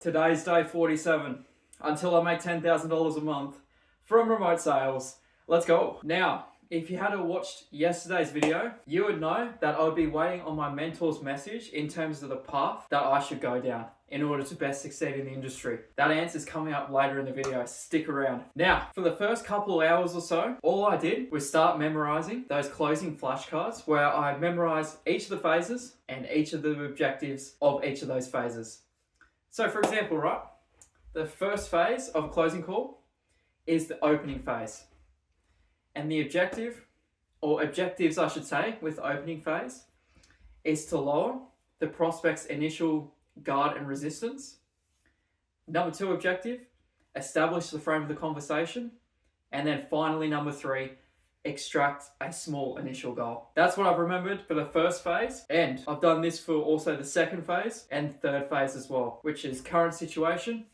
Today's day 47. Until I make $10,000 a month from remote sales. Let's go. Now, if you had watched yesterday's video, you would know that I would be waiting on my mentor's message in terms of the path that I should go down in order to best succeed in the industry. That answer is coming up later in the video. Stick around. Now, for the first couple of hours or so, all I did was start memorizing those closing flashcards where I memorized each of the phases and each of the objectives of each of those phases. So for example, right, the first phase of a closing call is the opening phase. And the objective, or objectives I should say, with the opening phase is to lower the prospect's initial guard and resistance. Number 2 objective, establish the frame of the conversation. And then finally, number 3, extract a small initial goal. That's what I've remembered for the first phase, and I've done this for also the second phase and third phase as well, which is current situation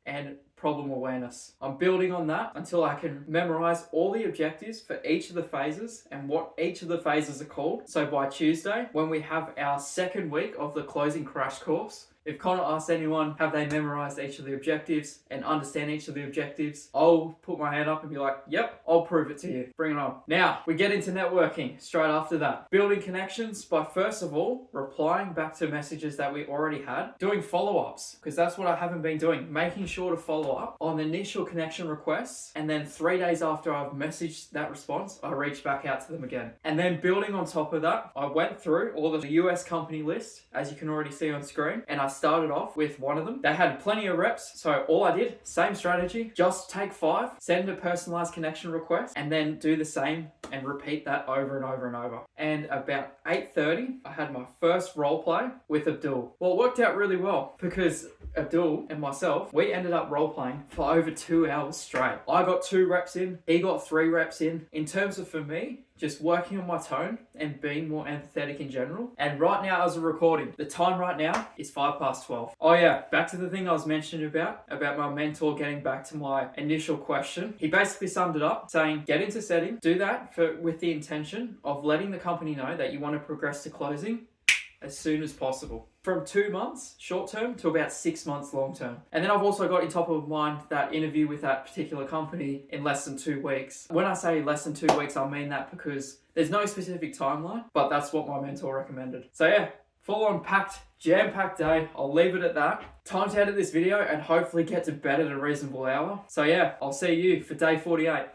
and problem awareness. I'm building on that until I can memorize all the objectives for each of the phases and what each of the phases are called. So by Tuesday, when we have our second week of the closing crash course, if Connor asks anyone, have they memorized each of the objectives and understand each of the objectives, I'll put my hand up and be like, yep, I'll prove it to you. Bring it on. Now, we get into networking straight after that. Building connections by first of all, replying back to messages that we already had. Doing follow-ups, because that's what I haven't been doing. Making sure to follow up on initial connection requests. And then 3 days after I've messaged that response, I reach back out to them again. And then building on top of that, I went through all of the US company list, as you can already see on screen, and I started off with one of them. They had plenty of reps, so all I did, same strategy, just take 5, send a personalized connection request, and then do the same and repeat that over and over and over. And about 8:30, I had my first role play with Abdul. Well, it worked out really well because Abdul and myself, we ended up role playing for over 2 hours straight. I got 2 reps in, he got 3 reps in. In terms of, for me, just working on my tone and being more empathetic in general. And right now, as a recording, the time right now is 12:05. Oh yeah, back to the thing I was mentioning about my mentor getting back to my initial question. He basically summed it up saying, get into setting, do that with the intention of letting the company know that you want to progress to closing as soon as possible. From 2 months short term to about 6 months long term. And then I've also got in top of mind that interview with that particular company in less than 2 weeks. When I say less than 2 weeks, I mean that because there's no specific timeline, but that's what my mentor recommended. So yeah, full on packed, jam-packed day. I'll leave it at that. Time to edit this video and hopefully get to bed at a reasonable hour. So yeah, I'll see you for day 48.